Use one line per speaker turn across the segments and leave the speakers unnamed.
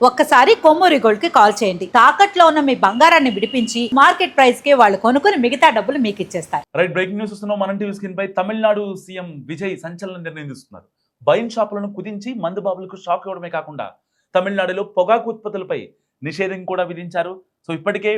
ఒక్కసారి కొమ్మూరి గోల్డ్ కి కాల్ చేయండి. తాకట్లో ఉన్న మీ బంగారాన్ని విడిపించి మార్కెట్ ప్రైస్ కి వాళ్ళు కొనుక్కుని మిగతా డబ్బులు మీకు ఇచ్చేస్తారు.
రైట్, బ్రేకింగ్ న్యూస్ వస్తున్నాం. మనం టీవీ స్క్రీన్ పై తమిళనాడు సీఎం విజయ్ సంచలన నిర్ణయం తీసుకున్నారు. వైన్ షాపులను కుదించి మందుబాబులకు షాక్ ఇవ్వడమే కాకుండా తమిళనాడులో పొగాకు ఉత్పత్తులపై నిషేధం కూడా విధించారు. సో ఇప్పటికే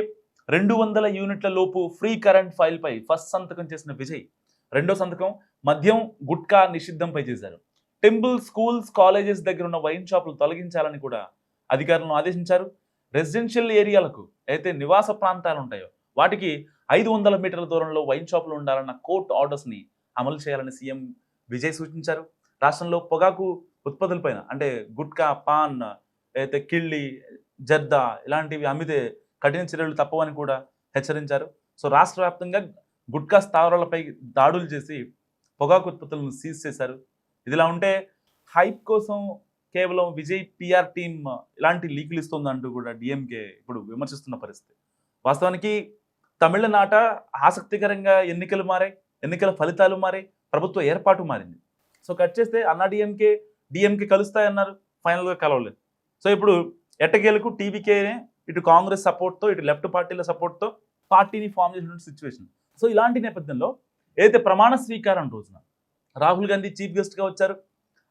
200 యూనిట్ల లోపు ఫ్రీ కరెంట్ ఫైల్ పై ఫస్ట్ సంతకం చేసిన విజయ్ రెండో సంతకం మద్యం గుట్కా నిషిద్ధంపై చేశారు. టెంపుల్, స్కూల్స్, కాలేజెస్ దగ్గర ఉన్న వైన్ షాపులు తొలగించాలని కూడా అధికారులను ఆదేశించారు. రెసిడెన్షియల్ ఏరియాలకు అయితే నివాస ప్రాంతాలు ఉంటాయో వాటికి 500 మీటర్ల దూరంలో వైన్ షాపులు ఉండాలన్న కోర్టు ఆర్డర్స్ ని అమలు చేయాలని సీఎం విజయ్ సూచించారు. రాష్ట్రంలో పొగాకు ఉత్పత్తులపైన అంటే గుట్కా, పాన్, అయితే కిళ్ళి, జర్దా ఇలాంటివి అమ్మితే కఠిన చర్యలు తప్పవని కూడా హెచ్చరించారు. సో రాష్ట్ర వ్యాప్తంగా గుట్కా స్థావరాలపై దాడులు చేసి పొగాకు ఉత్పత్తులను సీజ్ చేశారు. ఇదిలా ఉంటే హైప్ కోసం కేవలం విజయ్ పిఆర్ టీమ్ ఇలాంటి లీకులు ఇస్తుందంటూ కూడా డిఎంకే ఇప్పుడు విమర్శిస్తున్న పరిస్థితి. వాస్తవానికి తమిళనాట ఆసక్తికరంగా ఎన్నికలు మారాయి, ఎన్నికల ఫలితాలు మారాయి, ప్రభుత్వ ఏర్పాటు మారింది. సో కట్ చేస్తే అన్నా డిఎంకే కలుస్తాయన్నారు, ఫైనల్గా కలవలేదు. సో ఇప్పుడు ఎట్టకేలకు టీవీకేనే ఇటు కాంగ్రెస్ సపోర్ట్తో ఇటు లెఫ్ట్ పార్టీల సపోర్ట్తో పార్టీని ఫామ్ చేసిన సిచ్యువేషన్. సో ఇలాంటి నేపథ్యంలో ఏదైతే ప్రమాణ స్వీకారం రోజున రాహుల్ గాంధీ చీఫ్ గెస్ట్గా వచ్చారు,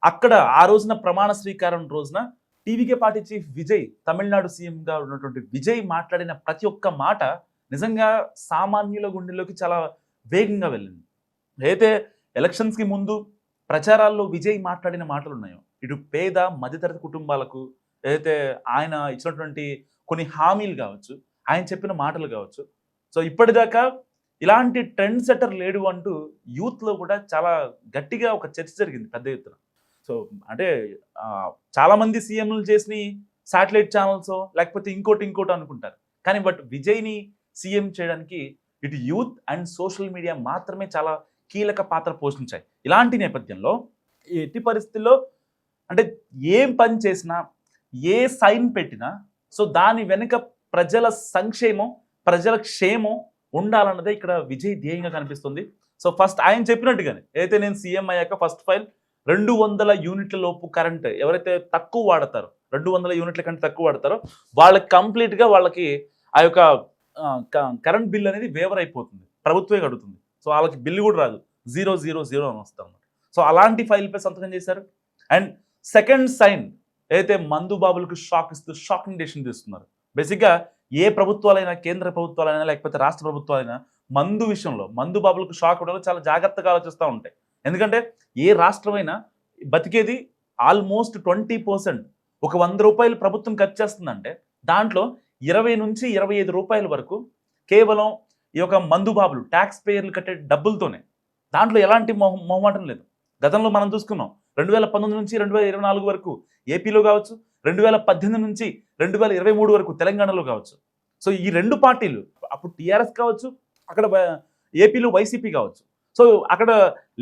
అక్కడ ఆ రోజున ప్రమాణ స్వీకారం రోజున TVK party chief Vijay, Tamil Nadu సీఎంగా ఉన్నటువంటి విజయ్ మాట్లాడిన ప్రతి ఒక్క మాట నిజంగా సామాన్యుల గుండెల్లోకి చాలా వేగంగా వెళ్ళింది. అయితే ఎలక్షన్స్కి ముందు ప్రచారాల్లో విజయ్ మాట్లాడిన మాటలు ఉన్నాయో ఇటు పేద మధ్యతరగతి కుటుంబాలకు ఏదైతే ఆయన ఇచ్చినటువంటి కొన్ని హామీలు కావచ్చు, ఆయన చెప్పిన మాటలు కావచ్చు, సో ఇప్పటిదాకా ఇలాంటి ట్రెండ్ సెటర్ లేడు అంటూ యూత్లో కూడా చాలా గట్టిగా ఒక చర్చ జరిగింది పెద్ద ఎత్తున. సో అంటే చాలామంది సీఎంలు చేసిన శాటిలైట్ ఛానల్స్ లేకపోతే ఇంకోటి అనుకుంటారు, కానీ బట్ విజయ్ని సీఎం చేయడానికి ఇటు యూత్ అండ్ సోషల్ మీడియా మాత్రమే చాలా కీలక పాత్ర పోషించాయి. ఇలాంటి నేపథ్యంలో ఎట్టి పరిస్థితుల్లో అంటే ఏం పని చేసినా, ఏ సైన్ పెట్టినా సో దాని వెనుక ప్రజల సంక్షేమం, ప్రజల క్షేమం ఉండాలన్నదే ఇక్కడ విజయ్ ధ్యేయంగా కనిపిస్తుంది. సో ఫస్ట్ ఆయన చెప్పినట్టుగానే అయితే నేను సీఎం అయ్యాక ఫస్ట్ ఫైల్ 200 యూనిట్ల లోపు కరెంట్ ఎవరైతే తక్కువ వాడతారో, 200 యూనిట్ల కంటే తక్కువ వాడతారో వాళ్ళకి కంప్లీట్గా వాళ్ళకి ఆ యొక్క కరెంట్ బిల్ అనేది వేవర్ అయిపోతుంది, ప్రభుత్వమే కడుతుంది. సో వాళ్ళకి బిల్లు కూడా రాదు, 000 అని వస్తాం. సో అలాంటి ఫైల్పై సంతకం చేశారు. అండ్ సెకండ్ సైన్ అయితే మందు బాబులకు షాక్ ఇస్తూ షాకింగ్ డెసిషన్ తీసుకున్నారు. బేసిక్గా ఏ ప్రభుత్వాలైనా, కేంద్ర ప్రభుత్వాలైనా లేకపోతే రాష్ట్ర ప్రభుత్వాలైనా మందు విషయంలో మందు బాబులకు షాక్ ఇవ్వడంలో చాలా జాగ్రత్తగా ఆలోచిస్తూ ఉంటాయి. ఎందుకంటే ఏ రాష్ట్రమైనా బతికేది ఆల్మోస్ట్ 20%. ఒక 100 రూపాయలు ప్రభుత్వం ఖర్చు చేస్తుందంటే దాంట్లో 20 నుంచి 25 రూపాయల వరకు కేవలం ఈ యొక్క మందు బాబులు ట్యాక్స్ పేయర్లు కట్టే డబ్బులతోనే. దాంట్లో ఎలాంటి మొహమాటం లేదు. గతంలో మనం చూసుకున్నాం 2019 నుంచి 2024 వరకు ఏపీలో కావచ్చు, 2018 నుంచి 2023 వరకు తెలంగాణలో కావచ్చు. సో ఈ రెండు పార్టీలు అప్పుడు టీఆర్ఎస్ కావచ్చు, అక్కడ ఏపీలో వైసీపీ కావచ్చు. సో అక్కడ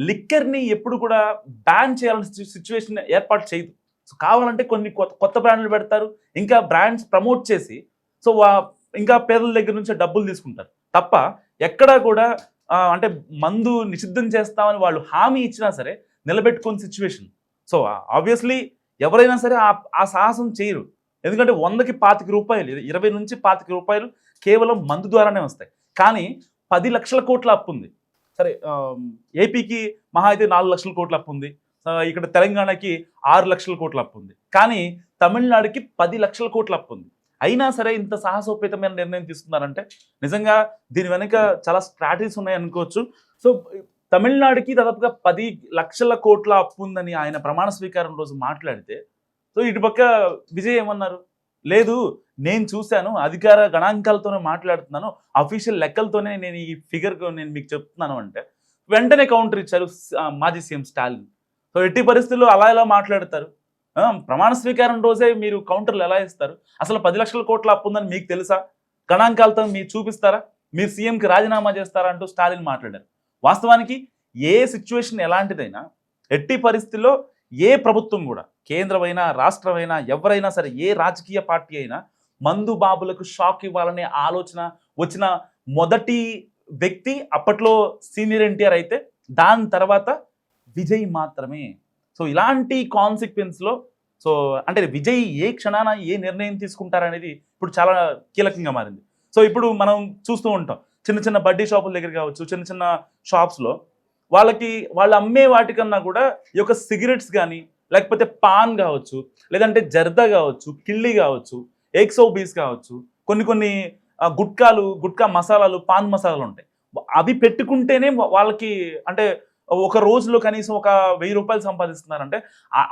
లిక్కర్ని ఎప్పుడు కూడా బ్యాన్ చేయాల్సిన సిచ్యువేషన్ ఏర్పాటు చేయదు. సో కావాలంటే కొన్ని కొత్త బ్రాండ్లు పెడతారు, ఇంకా బ్రాండ్స్ ప్రమోట్ చేసి సో ఇంకా పేదల దగ్గర నుంచి డబ్బులు తీసుకుంటారు తప్ప ఎక్కడా కూడా అంటే మందు నిషిద్ధం చేస్తామని వాళ్ళు హామీ ఇచ్చినా సరే నిలబెట్టుకునే సిచ్యువేషన్. సో ఆబ్వియస్లీ ఎవరైనా సరే ఆ సాహసం చేయరు. ఎందుకంటే 100కి 25 రూపాయలు, 20 నుంచి 25 రూపాయలు కేవలం మందు ద్వారానే వస్తాయి. కానీ 10 లక్షల కోట్ల అప్పు ఉంది. సరే, ఏపీకి మహా అయితే 4 లక్షల కోట్ల అప్పు ఉంది, ఇక్కడ తెలంగాణకి 6 లక్షల కోట్ల అప్పు ఉంది, కానీ తమిళనాడుకి 10 లక్షల కోట్ల అప్పు ఉంది. అయినా సరే ఇంత సాహసోపేతమైన నిర్ణయం తీసుకున్నారంటే నిజంగా దీని వెనుక చాలా స్ట్రాటజీస్ ఉన్నాయి అనుకోవచ్చు. సో తమిళనాడుకి దాదాపుగా 10 లక్షల కోట్ల అప్పు ఉందని ఆయన ప్రమాణ స్వీకారం రోజు మాట్లాడితే సో ఇటుపక్క విజయ్ ఏమన్నారు, లేదు నేను చూశాను, అధికార గణాంకాలతోనే మాట్లాడుతున్నాను, అఫీషియల్ లెక్కలతోనే నేను ఈ ఫిగర్ నేను మీకు చెప్తున్నాను అంటే వెంటనే కౌంటర్ ఇచ్చారు మాజీ సీఎం స్టాలిన్. సో ఎట్టి పరిస్థితుల్లో అలా ఎలా మాట్లాడతారు? ప్రమాణ స్వీకారం రోజే మీరు కౌంటర్లు ఎలా ఇస్తారు? అసలు 10 లక్షల కోట్ల అప్పు ఉందని మీకు తెలుసా? గణాంకాలతో మీరు చూపిస్తారా? మీరు సీఎంకి రాజీనామా చేస్తారా అంటూ స్టాలిన్ మాట్లాడారు. వాస్తవానికి ఏ సిచ్యువేషన్ ఎలాంటిదైనా ఎట్టి పరిస్థితుల్లో ఏ ప్రభుత్వం కూడా, కేంద్రమైనా రాష్ట్రమైనా ఎవరైనా సరే, ఏ రాజకీయ పార్టీ అయినా మందు బాబులకు షాక్ ఇవ్వాలనే ఆలోచన వచ్చిన మొదటి వ్యక్తి అప్పట్లో సీనియర్ ఎన్టీఆర్ అయితే దాని తర్వాత విజయ్ మాత్రమే. సో ఇలాంటి కాన్సిక్వెన్స్లో సో అంటే విజయ్ ఏ క్షణాన ఏ నిర్ణయం తీసుకుంటారనేది ఇప్పుడు చాలా కీలకంగా మారింది. సో ఇప్పుడు మనం చూస్తూ ఉంటాం చిన్న చిన్న బడ్డీ షాపుల దగ్గర కావచ్చు, చిన్న చిన్న షాప్స్లో వాళ్ళు అమ్మే వాటికన్నా కూడా ఈ యొక్క సిగరెట్స్ కానీ, లేకపోతే పాన్ కావచ్చు, లేదంటే జర్దా కావచ్చు, కిళ్ళి కావచ్చు, ఎక్సో బీస్ కావచ్చు, కొన్ని గుట్కా మసాలాలు, పాన్ మసాలాలు ఉంటాయి. అవి పెట్టుకుంటేనే వాళ్ళకి అంటే ఒక రోజులో కనీసం ఒక 1000 రూపాయలు సంపాదిస్తున్నారంటే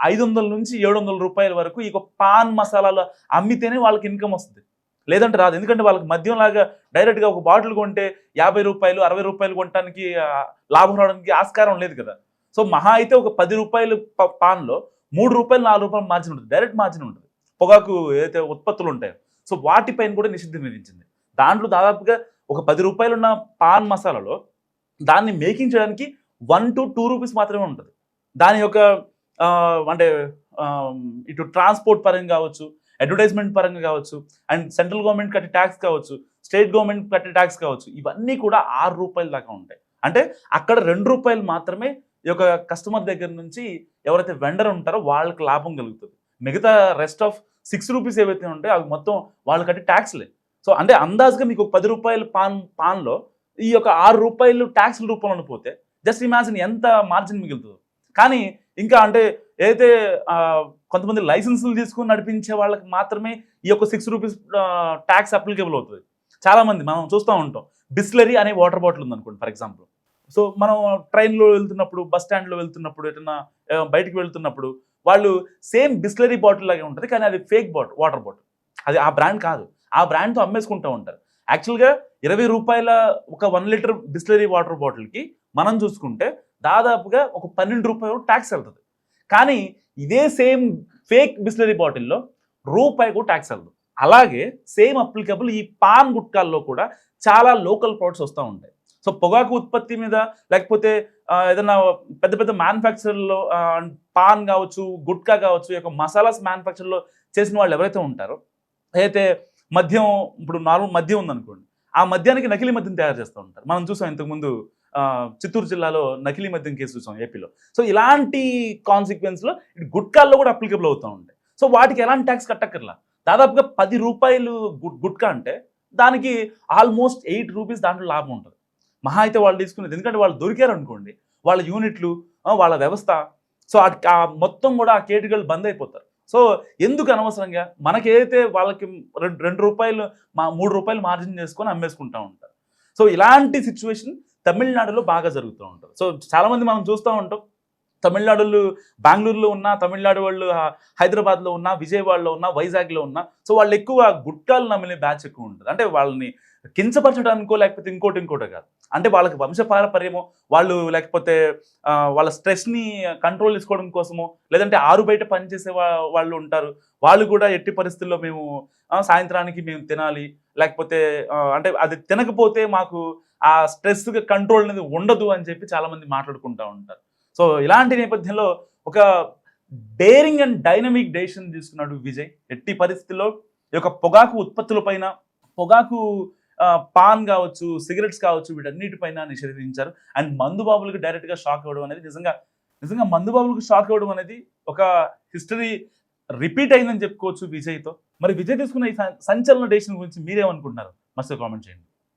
500 నుంచి 700 రూపాయల వరకు ఈ పాన్ మసాలాలు అమ్మితేనే వాళ్ళకి ఇన్కమ్ వస్తుంది. లేదంటే రాదు. ఎందుకంటే వాళ్ళకి మద్యం లాగా డైరెక్ట్గా ఒక బాటిల్ కొంటే 50 రూపాయలు 60 రూపాయలు కొనడానికి లాభం రావడానికి ఆస్కారం లేదు కదా. సో మహా అయితే ఒక 10 రూపాయలు పాన్లో 3 రూపాయలు 4 రూపాయలు మార్జిన్ ఉంటుంది, డైరెక్ట్ మార్జిన్ ఉంటుంది. పొగాకు ఏదైతే ఉత్పత్తులు ఉంటాయో సో వాటిపైన కూడా నిషేధం విధించింది. దాంట్లో దాదాపుగా ఒక 10 రూపాయలు ఉన్న పాన్ మసాలాలో దాన్ని మేకింగ్ చేయడానికి 1 to 2 రూపీస్ మాత్రమే ఉంటుంది. దాని యొక్క అంటే ఇటు ట్రాన్స్పోర్ట్ పరంగా కావచ్చు, అడ్వర్టైజ్మెంట్ పరంగా కావచ్చు, అండ్ సెంట్రల్ గవర్నమెంట్ కట్టే ట్యాక్స్ కావచ్చు, స్టేట్ గవర్నమెంట్ కట్టే ట్యాక్స్ కావచ్చు, ఇవన్నీ కూడా 6 రూపాయల దాకా ఉంటాయి. అంటే అక్కడ 2 రూపాయలు మాత్రమే ఈ యొక్క కస్టమర్ దగ్గర నుంచి ఎవరైతే వెండర్ ఉంటారో వాళ్ళకి లాభం కలుగుతుంది. మిగతా రెస్ట్ ఆఫ్ 6 రూపీస్ ఏవైతే ఉంటాయో అవి మొత్తం వాళ్ళు కట్టే ట్యాక్స్లే. సో అంటే అందాజుగా మీకు 10 రూపాయల పాన్లో ఈ యొక్క 6 రూపాయలు ట్యాక్స్ల రూపంలో పోతే జస్ట్ ఇమాజిన్ ఎంత మార్జిన్ మిగులుతుందో. కానీ ఇంకా అంటే ఏదైతే కొంతమంది లైసెన్సులు తీసుకుని నడిపించే వాళ్ళకి మాత్రమే ఈ యొక్క 6 రూపీస్ ట్యాక్స్ అప్లికేబుల్ అవుతుంది. చాలామంది మనం చూస్తూ ఉంటాం, బిస్లరీ అనే వాటర్ బాటిల్ ఉందనుకోండి ఫర్ ఎగ్జాంపుల్. సో మనం ట్రైన్లో వెళ్తున్నప్పుడు, బస్ స్టాండ్లో వెళ్తున్నప్పుడు, ఎటన్నా బయటికి వెళ్తున్నప్పుడు వాళ్ళు సేమ్ బిస్లరీ బాటిల్ లాగే ఉంటుంది, కానీ అది ఫేక్ వాటర్ బాటిల్, అది ఆ బ్రాండ్ కాదు. ఆ బ్రాండ్తో అమ్మేసుకుంటూ ఉంటారు. యాక్చువల్గా 20 రూపాయల ఒక 1 లీటర్ బిస్లరీ వాటర్ బాటిల్కి మనం చూసుకుంటే దాదాపుగా ఒక 12 రూపాయలు ట్యాక్స్ వెళ్తుంది. కానీ ఇదే సేమ్ ఫేక్ బిస్లరీ బాటిల్లో రూపాయి కూడా ట్యాక్స్ వెళ్తుంది. అలాగే సేమ్ అప్లికబుల్ ఈ పాన్ గుట్కాల్లో కూడా చాలా లోకల్ ప్రొడక్ట్స్ వస్తూ ఉంటాయి. సో పొగాకు ఉత్పత్తి మీద లేకపోతే ఏదైనా పెద్ద పెద్ద మ్యానుఫ్యాక్చర్లో పాన్ కావచ్చు, గుట్కా కావచ్చు, ఈ యొక్క మసాలాస్ మ్యానుఫ్యాక్చర్లో చేసిన వాళ్ళు ఎవరైతే ఉంటారో, అయితే మద్యం, ఇప్పుడు నార్మల్ మద్యం ఉందనుకోండి, ఆ మద్యానికి నకిలీ మద్యం తయారు చేస్తూ ఉంటారు. మనం చూసాం ఇంతకుముందు చిత్తూరు జిల్లాలో నకిలీ మద్యం కేసు చూసాం ఏపీలో. సో ఇలాంటి కాన్సిక్వెన్స్లో గుట్కాల్లో కూడా అప్లికబుల్ అవుతూ ఉంటాయి. సో వాటికి ఎలాంటి ట్యాక్స్ కట్టక్కర్లా. దాదాపుగా 10 రూపాయలు గుట్కా అంటే దానికి ఆల్మోస్ట్ 8 రూపీస్ దాంట్లో లాభం ఉంటుంది. మహా అయితే వాళ్ళు తీసుకునేది, ఎందుకంటే వాళ్ళు దొరికారు అనుకోండి, వాళ్ళ యూనిట్లు, వాళ్ళ వ్యవస్థ, సో మొత్తం కూడా ఆ కేటగిరీలు బంద్ అయిపోతారు. సో ఎందుకు అనవసరంగా మనకేదైతే వాళ్ళకి 2 రూపాయలు 3 రూపాయలు మార్జిన్ చేసుకొని అమ్మేసుకుంటూ ఉంటారు. సో ఇలాంటి సిచ్యువేషన్ తమిళనాడులో బాగా జరుగుతూ ఉంటుంది. సో చాలామంది మనం చూస్తూ ఉంటాం, తమిళనాడులో బెంగళూరులో ఉన్నా, తమిళనాడు వాళ్ళు హైదరాబాద్లో ఉన్నా, విజయవాడలో ఉన్నా, వైజాగ్లో ఉన్నా, సో వాళ్ళు ఎక్కువ గుట్కాలు నమ్మిన బ్యాచ్ ఎక్కువ ఉంటుంది. అంటే వాళ్ళని కించపరచడానికో లేకపోతే ఇంకోటో కాదు, అంటే వాళ్ళకి వంశపారపర్యమో, వాళ్ళు లేకపోతే వాళ్ళ స్ట్రెస్ని కంట్రోల్ చేసుకోవడం కోసమో, లేదంటే ఆరు బయట పనిచేసే వాళ్ళు ఉంటారు, వాళ్ళు కూడా ఎట్టి పరిస్థితుల్లో మేము సాయంత్రానికి మేము తినాలి, లేకపోతే అంటే అది తినకపోతే మాకు ఆ స్ట్రెస్ కంట్రోల్ అనేది ఉండదు అని చెప్పి చాలామంది మాట్లాడుకుంటూ ఉంటారు. సో ఇలాంటి నేపథ్యంలో ఒక డేరింగ్ అండ్ డైనమిక్ డెసిషన్ తీసుకున్నాడు విజయ్. ఎట్టి పరిస్థితుల్లో ఈ యొక్క పొగాకు ఉత్పత్తుల పైన, పొగాకు పాన్ కావచ్చు, సిగరెట్స్ కావచ్చు, వీటన్నిటిపైన నిషేధించారు. అండ్ మందుబాబులకు డైరెక్ట్గా షాక్ ఇవ్వడం అనేది నిజంగా మందుబాబులకు షాక్ ఇవ్వడం అనేది ఒక హిస్టరీ రిపీట్ అయిందని చెప్పుకోవచ్చు విజయ్తో. మరి విజయ్ తీసుకున్న ఈ సంచలన డెసిషన్ గురించి మీరేమనుకుంటున్నారు? మస్తు కామెంట్ చేయండి.